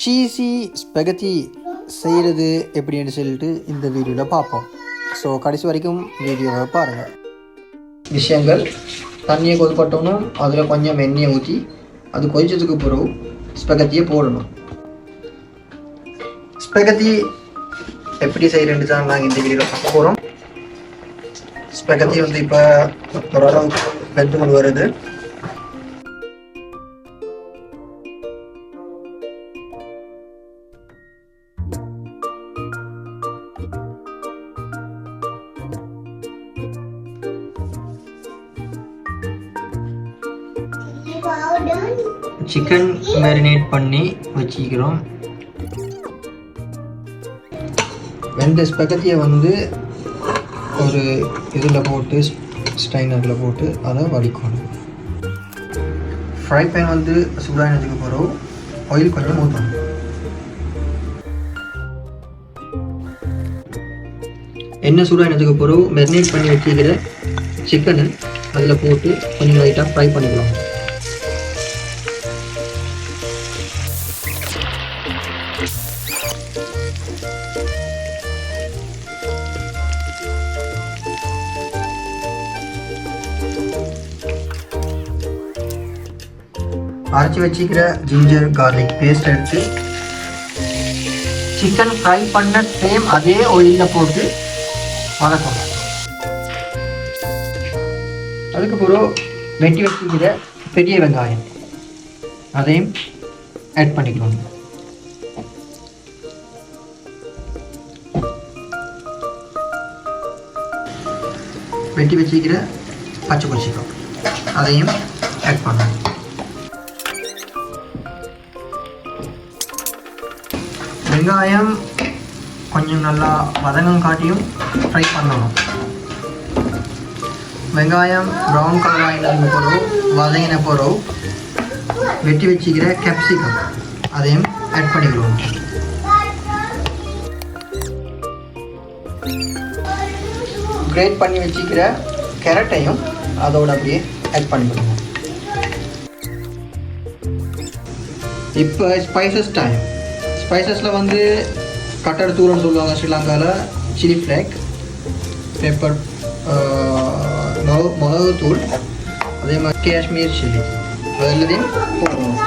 Cheesy ஸ்பெகத்தி செய்கிறது எப்படின்னு சொல்லிட்டு இந்த வீடியோவில் பார்ப்போம். ஸோ கடைசி வரைக்கும் வீடியோவை பாருங்கள். விஷயங்கள்: தண்ணியை கொதிப்பட்டோனும் அதில் கொஞ்சம் எண்ணெயை ஊற்றி அது கொதிச்சதுக்கு பிறகு ஸ்பெகத்தியை போடணும். ஸ்பெகத்தி எப்படி செய்கிறேன்னு தான் நாங்கள் இந்த வீடியோவில் பார்க்க போகிறோம். ஸ்பெகத்தி வந்து இப்போ ஓரளவுக்கு வெந்து கொண்டு வருது. சிக்கன் மேரினேட் பண்ணி வச்சுக்கிறோம். வெந்த ஸ்பெகத்தியை வந்து ஒரு இதில் போட்டு ஸ்ட்ரைனரில் போட்டு அதை வடிக்கணும். ஃப்ரை பேன் வந்து சூடானதுக்கு பிறகு ஆயில் கொஞ்சம் ஊற்றணும். எண்ணெய் சூடானதுக்கு பிறகு மேரினேட் பண்ணி வச்சுக்கிற சிக்கனை அதில் போட்டு கொஞ்சம் லைட்டாக ஃப்ரை பண்ணிக்கலாம். அரைச்சி வச்சுக்கிற ஜிஞ்சர் கார்லிக் பேஸ்ட் எடுத்து சிக்கன் ஃப்ரை பண்ண சேம் அதே ஆயிலில் போட்டு வதக்கணும். அதுக்கப்புறம் வெட்டி வச்சுக்கிற பெரிய வெங்காயம் அதையும் ஆட் பண்ணிக்கணும். வெட்டி வச்சுக்கிற பச்சை புளிச்சிக்காய் அதையும் ஆட் பண்ணணும். வெங்காயம் கொஞ்சம் நல்லா வதங்கம் காட்டியும் ஃப்ரை பண்ணணும். வெங்காயம் ப்ரௌன் கலர் ஆகினதுக்கு பிறகு வதங்கின பிறகு வெட்டி வச்சுக்கிற கேப்சிகம் அதையும் ஆட் பண்ணிக்கிறோம். கிரேட் பண்ணி வச்சுக்கிற கேரட்டையும் அதோட அப்படியே ஆட் பண்ணிக்கணும். இப்போ ஸ்பைசஸ் டைம். ஸ்பைசஸில் வந்து கட்டர் தூள்னு சொல்லுவாங்க ஸ்ரீலங்காவில், சில்லி ஃப்ளேக், பெப்பர், மிளகுத்தூள், அதே மாதிரி காஷ்மீர் சில்லி, அது எல்லாத்தையும் போடணும்.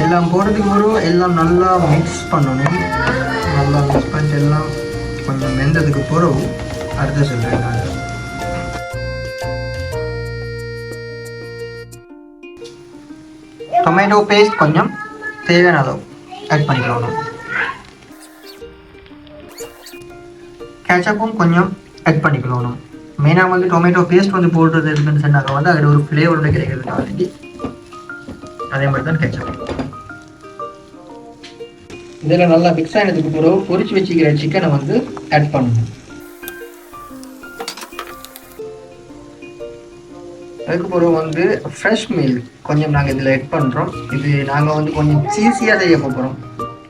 எல்லாம் போடுறதுக்கு பிறகு எல்லாம் நல்லா மிக்ஸ் பண்ணணும். நல்லா மிக்ஸ் பண்ணிட்டு எல்லாம் கொஞ்சம் வெந்ததுக்கு பிறகு அடுத்த சொல்கிறேன் நான். டொமேட்டோ பேஸ்ட் கொஞ்சம் தேவையான அளவு ஆட் பண்ணிக்கலாம். கேச்சப்பும் கொஞ்சம் ஆட் பண்ணிக்கலாம். மெயினாக வந்து டொமேட்டோ பேஸ்ட் வந்து போடுறது இருக்குன்னு சொன்னாக்க வந்து அதில் ஒரு ஃப்ளேவர் கிடைக்கிறதுக்காக வேண்டி அதே மாதிரி தான் கேச்சப். இதில் நல்லா மிக்ஸ் ஆனதுக்கு பிறகு பொரிச்சு வச்சுக்கிற சிக்கனை வந்து ஆட் பண்ணணும். அதுக்கு பிறகு வந்து ஃப்ரெஷ் மில்க் கொஞ்சம் நாங்கள் இதில் ஆட் பண்ணுறோம். இது நாங்கள் வந்து கொஞ்சம் சீஸியாக செய்ய போகிறோம்.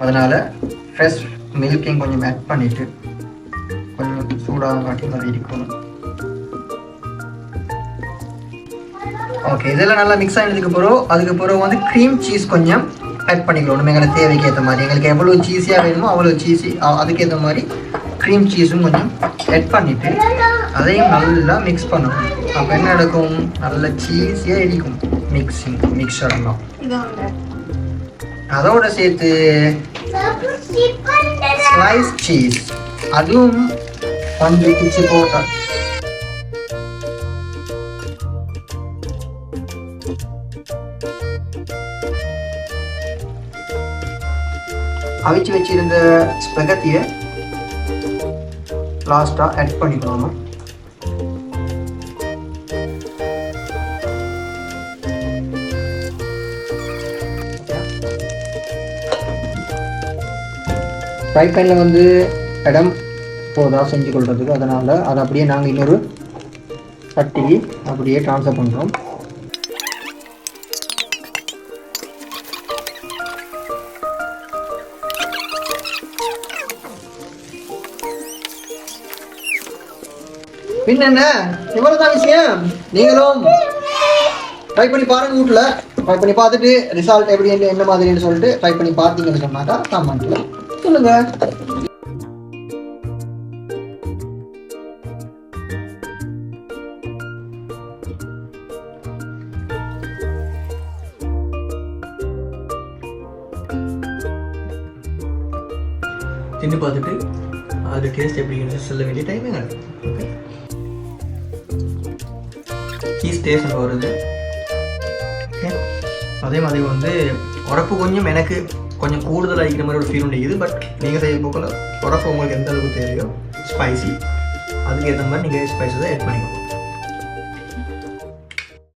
அதனால் ஃப்ரெஷ் மில்க்கையும் கொஞ்சம் ஆட் பண்ணிவிட்டு கொஞ்சம் சூடாக காட்டி மாதிரி இருக்கணும். ஓகே, இதெல்லாம் நல்லா மிக்ஸ் ஆனதுக்கு அதுக்கு பிறகு வந்து க்ரீம் சீஸ் கொஞ்சம் ஆட் பண்ணிக்கிறோம். நம்ம எங்களுக்கு தேவைக்கு ஏற்ற மாதிரி, எங்களுக்கு எவ்வளோ சீஸியாக வேணுமோ அவ்வளோ சீஸி அதுக்கேற்ற மாதிரி க்ரீம் சீஸும் கொஞ்சம் ஆட் பண்ணிவிட்டு அதையும் நல்லா மிக்ஸ் பண்ணணும். அப்போ என்ன நடக்கும், நல்ல சீஸியாக இடிக்கும் மிக்சர்லாம். அதோட சேர்த்து ஸ்லைஸ் சீஸ் அதுவும் கொஞ்சம் பிச்சு போட்டா அவிச்சு வச்சிருந்த ஸ்பெகத்தியை லாஸ்ட்டாக ஆட் பண்ணிக்கணும். ஃப்ரை பேனில் வந்து இடம் போதா செஞ்சு கொள்றதுக்கு, அதனால் அதை அப்படியே நாங்கள் இன்னொரு சட்டிக்கு அப்படியே ட்ரான்ஸ்ஃபர் பண்ணுறோம். பின்ன இவ்வளவுதான் விஷயம். நீங்களும் ட்ரை பண்ணி பாருங்க வீட்டில். ட்ரை பண்ணி பார்த்துட்டு ரிசல்ட் எப்படி என்ன மாதிரின்னு சொல்லிட்டு ட்ரை பண்ணி பார்த்தீங்கன்னு சொன்னாக்கா கமெண்ட்ல சொல்லுங்கள். தின்னு பார்த்துட்டு அது டேஸ்ட் எப்படிங்கிறது சொல்ல வேண்டிய டைமே கிடையாது. ஓகே, சீஸ் டேஸ்ட் வருது. ஓகே, அதே மாதிரி வந்து உரப்பு கொஞ்சம் எனக்கு கொஞ்சம் கூடுதலாக இருக்கிற மாதிரி ஒரு ஃபீல் உண்டு. பட் நீங்கள் செய்ய போக்கில் உரப்பு உங்களுக்கு எந்த அளவுக்கு தேவையோ ஸ்பைசி அதுக்கேற்ற மாதிரி நீங்கள் ஸ்பைஸஸை ஆட் பண்ணிக்கணும்.